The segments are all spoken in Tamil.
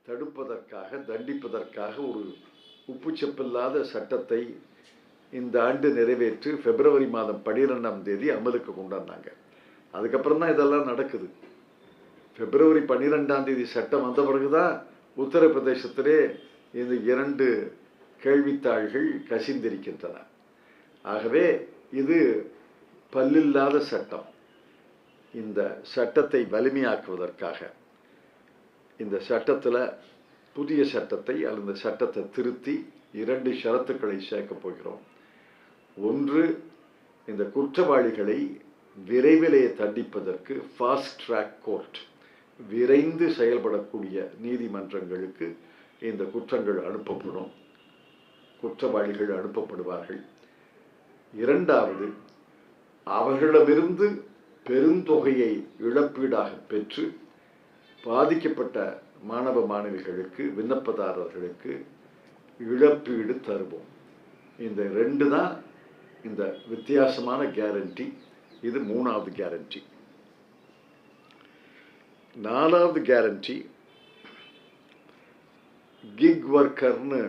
தடுப்பதற்காக, தண்டிப்பதற்காக ஒரு உப்புச்சப்பில்லாத சட்டத்தை இந்த ஆண்டு நிறைவேற்றி பிப்ரவரி மாதம் 12ஆம் தேதி அமலுக்கு கொண்டாந்தாங்க. அதுக்கப்புறம் தான் இதெல்லாம் நடக்குது. பிப்ரவரி 12ஆம் தேதி சட்டம் வந்த பிறகுதான் உத்தரப்பிரதேசத்திலே இந்த 2 கேள்வித்தாள்கள் கசிந்திருக்கின்றன. ஆகவே இது பல்லில்லாத சட்டம். இந்த சட்டத்தை வலிமையாக்குவதற்காக இந்த சட்டத்தில் புதிய சட்டத்தை அல்லது இந்த சட்டத்தை திருத்தி 2 ஷரத்துக்களை சேர்க்கப் போகிறோம். ஒன்று, இந்த குற்றவாளிகளை விரைவிலே தண்டிப்பதற்கு ஃபாஸ்ட் ட்ராக் கோர்ட், விரைந்து செயல்படக்கூடிய நீதிமன்றங்களுக்கு இந்த குற்றங்கள் அனுப்பப்படும், குற்றவாளிகள் அனுப்பப்படுவார்கள். இரண்டாவது, அவர்களிடமிருந்து பெருந்தொகையை இழப்பீடாக பெற்று பாதிக்கப்பட்ட மாணவ மாணவிகளுக்கு, விண்ணப்பதாரர்களுக்கு இழப்பீடு தருவோம். இந்த 2 தான் இந்த வித்தியாசமான கேரண்டி. இது 3வது கேரண்டி. 4வது கேரண்டி கிக் ஒர்க்கர்னு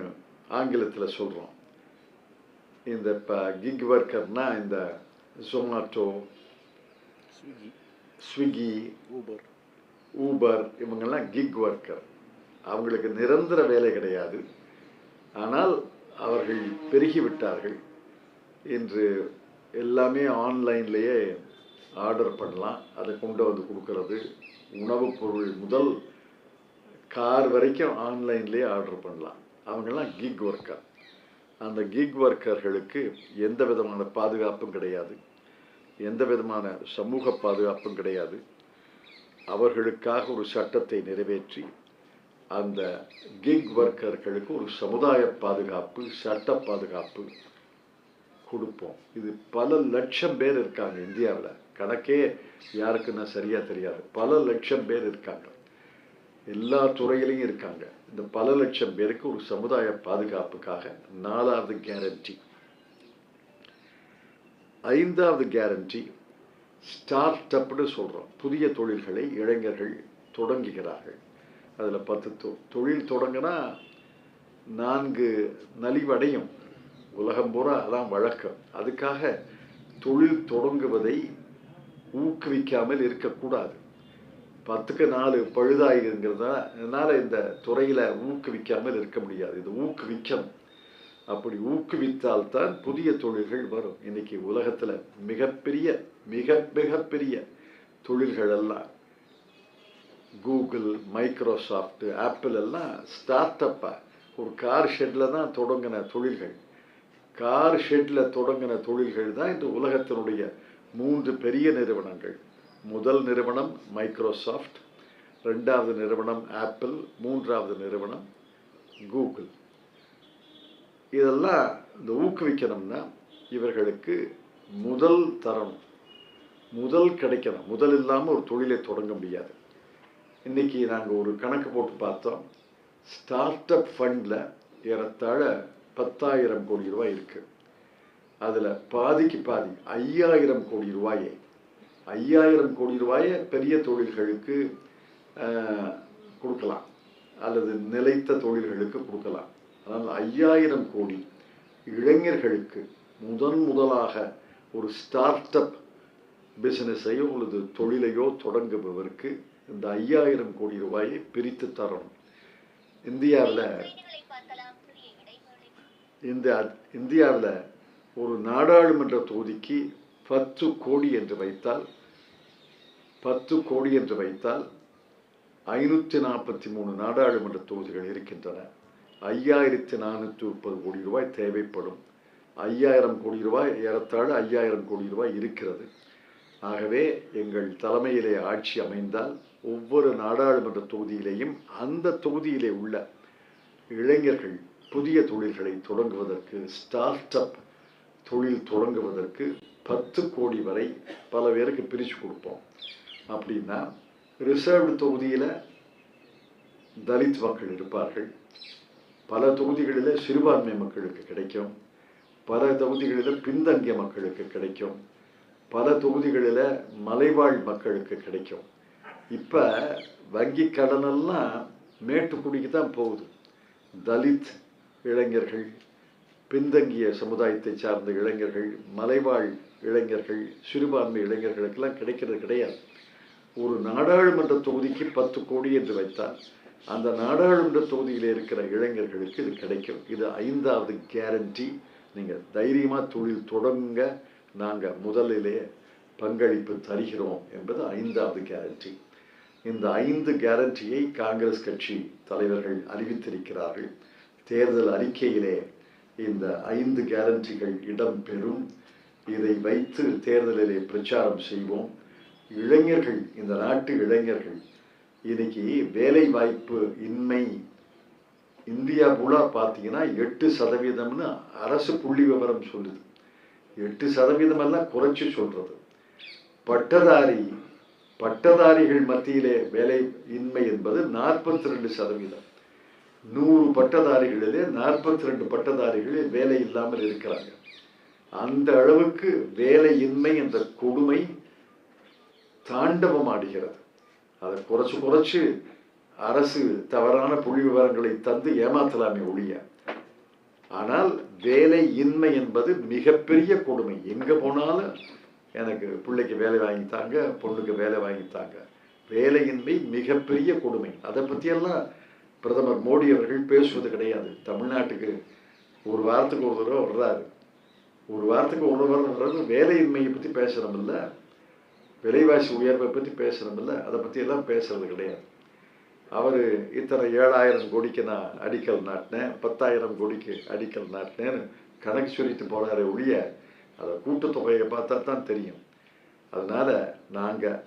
ஆங்கிலத்தில் சொல்கிறோம். இந்த கிக் ஒர்க்கர்னா இந்த ஜொமாட்டோ, ஸ்விக்கி, ஊபர் இவங்கெல்லாம் கிக் ஒர்க்கர். அவங்களுக்கு நிரந்தர வேலை கிடையாது. ஆனால் அவர்கள் பெருகிவிட்டார்கள். இன்று எல்லாமே ஆன்லைன்லேயே ஆர்டர் பண்ணலாம். அதை கொண்டு வந்து கொடுக்கறது, உணவுப் பொருள் முதல் கார் வரைக்கும் ஆன்லைன்லேயே ஆர்டர் பண்ணலாம். அவங்கெல்லாம் கிக் ஒர்க்கர். அந்த கிக் ஒர்க்கர்களுக்கு எந்த விதமான பாதுகாப்பும் கிடையாது, எந்த விதமான சமூக பாதுகாப்பும் கிடையாது. அவர்களுக்காக ஒரு சட்டத்தை நிறைவேற்றி அந்த கிக் ஒர்க்கர்களுக்கு ஒரு சமுதாய பாதுகாப்பு, சட்ட பாதுகாப்பு கொடுப்போம். இது பல லட்சம் பேர் இருக்காங்க இந்தியாவில். கணக்கே யாருக்குன்னா சரியா தெரியாது. பல லட்சம் பேர் இருக்காங்க, எல்லா துறையிலையும் இருக்காங்க. இந்த பல லட்சம் பேருக்கு ஒரு சமுதாய பாதுகாப்புக்காக 4வது கேரண்டி. 5வது கேரண்டி ஸ்டார்ட் அப்னு சொல்கிறோம். புதிய தொழில்களை இளைஞர்கள் தொடங்குகிறார்கள். அதில் 10 தொழில் தொடங்கினா 4 நலிவடையும். உலகம் பூரா அதான் வழக்கம். அதுக்காக தொழில் தொடங்குவதை ஊக்குவிக்காமல் இருக்கக்கூடாது. 10க்கு 4 பழுதாயிருங்கிறதுனால இந்த துறையில் ஊக்குவிக்காமல் இருக்க முடியாது. இது ஊக்குவிக்கணும். அப்படி ஊக்குவித்தால்தான் புதிய தொழில்கள் வரும். இன்னைக்கு உலகத்தில் மிகப்பெரிய மிகப்பெரிய தொழில்கள் எல்லாம் கூகுள், மைக்ரோசாஃப்ட், ஆப்பிள் எல்லாம் ஸ்டார்ட் அப்பாக ஒரு கார் ஷெட்டில் தான் தொடங்கின தொழில்கள். கார் ஷெட்டில் தொடங்கின தொழில்கள் தான் இந்த உலகத்தினுடைய 3 பெரிய நிறுவனங்கள். முதல் நிறுவனம் மைக்ரோசாஃப்ட், 2வது நிறுவனம் ஆப்பிள், 3வது நிறுவனம் கூகுள். இதெல்லாம் இந்த ஊக்குவிக்கணும்னா இவர்களுக்கு முதல் தரணும், முதல் கிடைக்கணும். முதல் இல்லாமல் ஒரு தொழிலை தொடங்க முடியாது. இன்றைக்கி நாங்கள் ஒரு கணக்கு போட்டு பார்த்தோம். ஸ்டார்ட் அப் ஃபண்டில் ஏறத்தாழ 10,000 கோடி ரூபாய் இருக்குது. அதில் பாதிக்கு பாதி 5,000 கோடி ரூபாயை 5,000 கோடி ரூபாயை பெரிய தொழில்களுக்கு கொடுக்கலாம், அல்லது நிலைத்த தொழில்களுக்கு கொடுக்கலாம். அதனால் 5,000 கோடி இளைஞர்களுக்கு முதலாக ஒரு ஸ்டார்ட் அப் பிஸ்னஸையோ அல்லது தொழிலையோ தொடங்குபவருக்கு இந்த 5,000 கோடி ரூபாயை பிரித்து தரணும். இந்தியாவில் ஒரு நாடாளுமன்ற தொகுதிக்கு 10 கோடி என்று வைத்தால் 543 நாடாளுமன்ற தொகுதிகள் இருக்கின்றன. 5,430 கோடி ரூபாய் தேவைப்படும். 5,000 கோடி ரூபாய் ஏறத்தாழ 5,000 கோடி ரூபாய் இருக்கிறது. ஆகவே எங்கள் தலைமையிலே ஆட்சி அமைந்தால் ஒவ்வொரு நாடாளுமன்ற தொகுதியிலேயும் அந்த தொகுதியிலே உள்ள இளைஞர்கள் புதிய தொழில்களை தொடங்குவதற்கு, ஸ்டார்ட் அப் தொழில் தொடங்குவதற்கு 10 கோடி வரை பல பேருக்கு பிரித்து கொடுப்போம். அப்படின்னா ரிசர்வ்டு தொகுதியில் தலித் மக்கள் இருப்பார்கள், பல தொகுதிகளில் சிறுபான்மை மக்களுக்கு கிடைக்கும், பல தொகுதிகளில் பின்தங்கிய மக்களுக்கு கிடைக்கும், பல தொகுதிகளில் மலைவாழ் மக்களுக்கு கிடைக்கும். இப்போ வங்கி கடனெல்லாம் மேட்டுக்குடிக்கு தான் போகுது. தலித் இளைஞர்கள், பின்தங்கிய சமுதாயத்தை சார்ந்த இளைஞர்கள், மலைவாழ் இளைஞர்கள், சிறுபான்மை இளைஞர்களுக்கெல்லாம் கிடைக்கிறது கிடையாது. ஒரு நாடாளுமன்ற தொகுதிக்கு 10 கோடி என்று வைத்தால் அந்த நாடாளுமன்ற தொகுதியில் இருக்கிற இளைஞர்களுக்கு இது கிடைக்கும். இது 5வது கேரண்டி. நீங்கள் தைரியமாக தொழில் தொடங்க நாங்கள் முதலிலே பங்களிப்பு தருகிறோம் என்பது 5வது கேரண்டி. இந்த 5 கேரண்டியை காங்கிரஸ் கட்சி தலைவர்கள் அறிவித்திருக்கிறார்கள். தேர்தல் அறிக்கையிலே இந்த 5 கேரண்டிகள் இடம்பெறும். இதை வைத்து தேர்தலிலே பிரச்சாரம் செய்வோம். இளைஞர்கள், இந்த நாட்டு இளைஞர்கள் இன்னைக்கு வேலை வாய்ப்பு இன்மை இந்தியா பூரா பார்த்தீங்கன்னா 8% அரசு புள்ளி விவரம் சொல்லுது. 8% எல்லாம் குறைச்சி சொல்றது. பட்டதாரிகள் மத்தியிலே வேலை இன்மை என்பது 42%. 100 பட்டதாரிகளிலே 42 பட்டதாரிகளே வேலை இல்லாமல் இருக்கிறாங்க. அந்த அளவுக்கு வேலையின்மை என்ற கொடுமை தாண்டவம் ஆடுகிறது. அதை குறைச்சு அரசு தவறான புள்ளி விவரங்களை தந்து ஏமாத்தலாமே ஒழிய, ஆனால் வேலையின்மை என்பது மிகப்பெரிய கொடுமை. எங்க போனாலும் எனக்கு பிள்ளைக்கு வேலை வாங்கித்தாங்க, பொண்ணுக்கு வேலை வாங்கித்தாங்க. வேலையின்மை மிகப்பெரிய கொடுமை. அதை பற்றியெல்லாம் பிரதமர் மோடி அவர்கள் பேசுவது கிடையாது. தமிழ்நாட்டுக்கு ஒரு வாரத்துக்கு ஒரு தடவை வர்றாரு. ஒரு வாரத்துக்கு ஒரு தடவை வர்றது வேலையின்மையை பற்றி பேசுகிறோமில்ல, விலைவாசி உயர்வை பற்றி பேசுகிறோமில்ல, அதை பற்றியெல்லாம் பேசுறது கிடையாது. அவர் இத்தனை 7,000 கோடிக்கு நான் அடிக்கல் நாட்டினேன், 10,000 கோடிக்கு அடிக்கல் நாட்டினேன்னு கணக்கு சொல்லிட்டு போனாரே ஒழிய அதை கூட்டுத்தொகையை பார்த்தா தான் தெரியும். அதனால் நாங்கள்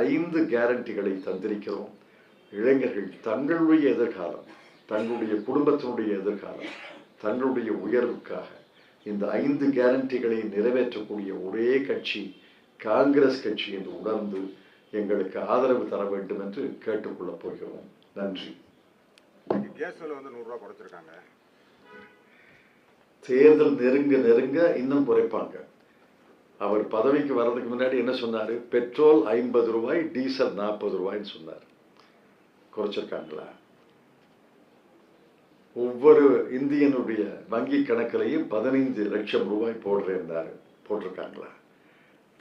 5 கேரண்டிகளை தந்திருக்கிறோம். இளைஞர்கள் தங்களுடைய எதிர்காலம், தங்களுடைய குடும்பத்தினுடைய எதிர்காலம், தங்களுடைய உயர்வுக்காக இந்த 5 கேரண்டிகளை நிறைவேற்றக்கூடிய ஒரே கட்சி காங்கிரஸ் கட்சி என்று உணர்ந்து எங்களுக்கு ஆதரவு தர வேண்டும் என்று கேட்டுக்கொள்ளப் போகிறோம். நன்றி. கேஸ் விலை வந்து 100 ரூபாய் குறைச்சிருக்காங்க. தேர்தல் நெருங்க இன்னும் குறைப்பாங்க. அவர் பதவிக்கு வர்றதுக்கு முன்னாடி என்ன சொன்னாரு? பெட்ரோல் 50 ரூபாய், டீசல் 40 ரூபாய்ன்னு சொன்னார். குறைச்சிருக்காங்களா? ஒவ்வொரு இந்தியனுடைய வங்கி கணக்கிலையும் 15 லட்சம் ரூபாய் போட்டிருக்காங்களா?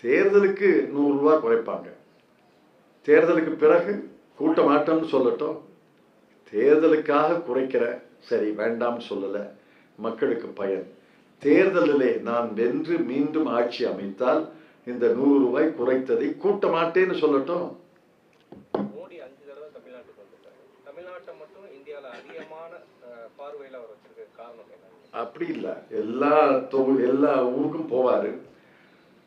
தேர்தலுக்கு 100 ரூபாய் குறைப்பாங்க. தேர்தலுக்கு பிறகு கூட்ட மாட்டோம்னு சொல்லட்டும். தேர்தலுக்காக குறைக்கிற, சரி வேண்டாம்னு சொல்லலை, மக்களுக்கு பயன். தேர்தலிலே நான் வென்று மீண்டும் ஆட்சி அமைத்தால் இந்த 100 ரூபாய் குறைத்ததை கூட்ட மாட்டேன்னு சொல்லட்டும். மோடி 5 தடவை தமிழ்நாட்டுக்கு வந்துட்டாரு. தமிழ்நாட்டை மட்டும் இந்தியாவில் அதிகமான பார்வையில் அவர் வச்சிருக்க காரணம் என்ன? அப்படி இல்லை, எல்லா ஊருக்கும் போவார்.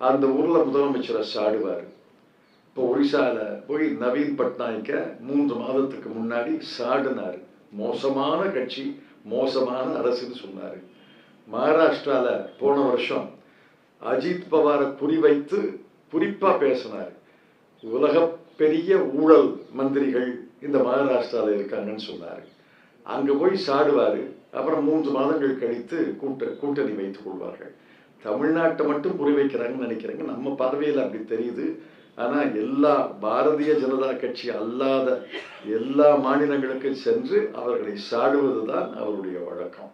அந்த ஊரில் முதலமைச்சரை சாடுவார். இப்போ ஒரிசாவில் போய் நவீன் பட்நாயக்க 3 மாதத்துக்கு முன்னாடி சாடினார். மோசமான கட்சி, மோசமான அரசுன்னு சொன்னார். மகாராஷ்டிராவில் போன வருஷம் அஜித் பவாரை குறிவைத்து குறிப்பாக பேசினார். உலக பெரிய ஊழல் மந்திரிகள் இந்த மகாராஷ்டிராவில் இருக்காங்கன்னு சொன்னார். அங்கே போய் சாடுவார். அப்புறம் 3 மாதங்கள் கழித்து கூட்டணி வைத்துக் கொள்வார்கள். தமிழ்நாட்டை மட்டும் குறிவைக்கிறாங்கன்னு நினைக்கிறேங்க. நம்ம பார்வையில் அப்படி தெரியுது. ஆனால் எல்லா பாரதிய ஜனதா கட்சி அல்லாத எல்லா மாநிலங்களுக்கும் சென்று அவர்களை சாடுவது தான் அவருடைய வழக்கம்.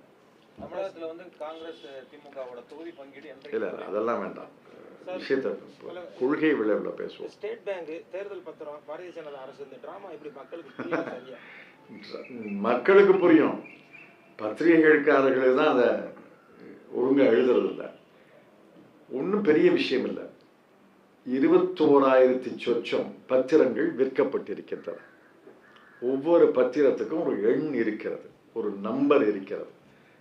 தமிழகத்தில் வந்து காங்கிரஸ் திமுகவோட தொகுதி பங்கீடு இல்லை, அதெல்லாம் வேண்டாம். விஷயத்தை கொள்கை விளைவில் பேசுவோம். ஸ்டேட் பேங்க் தேர்தல் பத்திரம் பாரதிய ஜனதா அரசு இந்த டிராமா எப்படி மக்களுக்கு புரியும். பத்திரிகைகளுக்காரர்கள் தான் அதை ஒழுங்காக எழுதுறதில்லை. ஒன்றும் பெரிய விஷயம் இல்லை. 21,000 சொச்சம் பத்திரங்கள் விற்கப்பட்டிருக்கின்றன. ஒவ்வொரு பத்திரத்துக்கும் ஒரு எண் இருக்கிறது, ஒரு நம்பர் இருக்கிறது.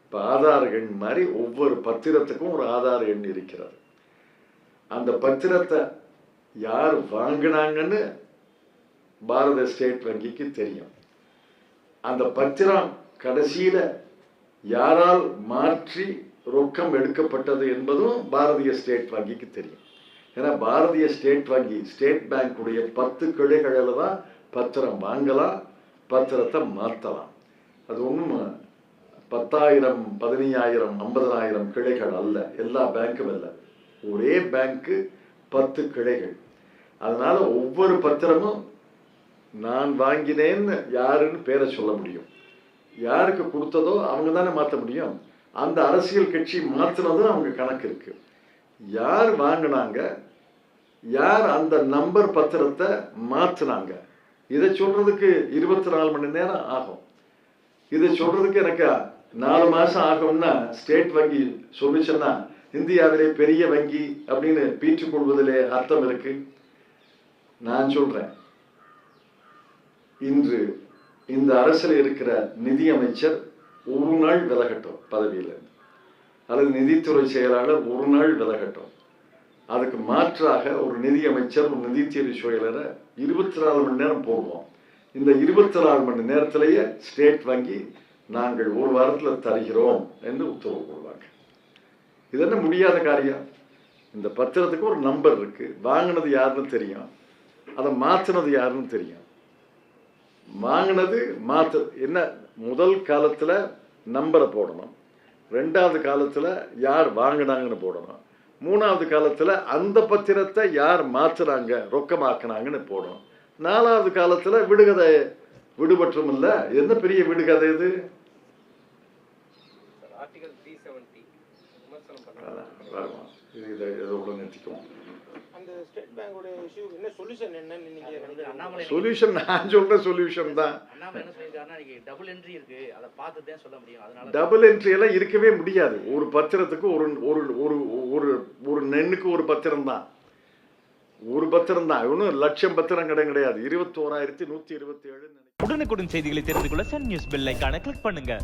இப்போ ஆதார் எண் மாதிரி ஒவ்வொரு பத்திரத்துக்கும் ஒரு ஆதார் எண் இருக்கிறது. அந்த பத்திரத்தை யார் வாங்கினாங்கன்னு பாரத ஸ்டேட் வங்கிக்கு தெரியும். அந்த பத்திரம் கடைசியில் யாரால் மாற்றி ரொக்கம் எடுக்கப்பட்டது என்பதும் பாரதிய ஸ்டேட் வங்கிக்கு தெரியும். ஏன்னா பாரதிய ஸ்டேட் வங்கி, ஸ்டேட் பேங்குடைய 10 கிளைகளில் தான் பத்திரம் வாங்கலாம், பத்திரத்தை மாற்றலாம். அது ஒன்றும் 10,000, 15,000, 50,000 கிளைகள் அல்ல. எல்லா பேங்க்கும் இல்லை. ஒரே பேங்க்கு 10 கிளைகள். அதனால ஒவ்வொரு பத்திரமும் நான் வாங்கினேன்னு யாருன்னு பேரை சொல்ல முடியும். யாருக்கு கொடுத்ததோ அவங்க தானே மாற்ற முடியும். அந்த அரசியல் கட்சி மாற்றினதும் அவங்க கணக்கு இருக்கு. யார் வாங்கினாங்க, யார் அந்த நம்பர் பத்திரத்தை மாற்றினாங்க, இதை சொல்றதுக்கு 24 மணி நேரம் ஆகும். இதை சொல்றதுக்கு எனக்கு 4 மாசம் ஆகும்னா ஸ்டேட் வங்கி சொல்லிச்சுன்னா இந்தியாவிலே பெரிய வங்கி அப்படின்னு பீற்றுக் கொள்வதிலே அர்த்தம் இருக்கு. நான் சொல்றேன், இன்று இந்த அரசில் இருக்கிற நிதியமைச்சர் ஒரு நாள் விலகட்டும் பதவியில், அல்லது நிதித்துறை செயலாளர் ஒரு நாள் விலகட்டும். அதுக்கு மாற்றாக ஒரு நிதியமைச்சர், ஒரு நிதித்துறை செயலரை 24 மணி நேரம் போடுவோம். இந்த 24 மணி நேரத்திலேயே ஸ்டேட் வங்கி நாங்கள் ஒரு வாரத்தில் தருகிறோம் என்று உத்தரவு போடுவாங்க. இது என்ன முடியாத காரியம்? இந்த பத்திரத்துக்கு ஒரு நம்பர் இருக்கு, வாங்கினது யாருன்னு தெரியும், அதை மாற்றினது யாருன்னு தெரியும். வாங்கினது என்ன, முதல் காலத்தில் நம்பரை போடணும், 2வது காலத்தில் யார் வாங்கினாங்கன்னு போடணும், 3வது காலத்தில் அந்த பத்திரத்தை யார் மாற்றுறாங்க ரொக்கமாக்குனாங்கன்னு போடணும், 4வது காலத்தில் விடுகதை விடுபற்றும் இல்லை. என்ன பெரிய விடுகதை இது? ஆர்டிகல் 370 விமர்சனம் இதை எவ்வளோ நிறுத்திக்குவோம். அந்த ஸ்டேட் பேங்கோட இஷ்யூ என்ன சொல்யூஷன் என்னன்னு நீங்க சொல்யூஷன் நான் சொல்ற சொல்யூஷன் தான். அண்ணாமலை என்ன சொல்லிருக்காருன்னா இன்னைக்கு டபுள் என்ட்ரி இருக்கு, அதை பார்த்து தான் சொல்ல முடியும். அதனால டபுள் என்ட்ரி எல்லாம் இருக்கவே முடியாது. ஒரு பத்திரத்துக்கு ஒரு ஒரு ஒரு ஒரு ஒரு நெண்ணுக்கு ஒரு பத்திரம் தான், ஒரு பத்திரம் தான். ஒன்றும் லட்சம் பத்திரம் கிடையாது. 21,127. உடனுக்குடன் செய்திகளை தெரிந்து கொள்ள சன் நியூஸ் பெல் ஐகானை கிளிக் பண்ணுங்க.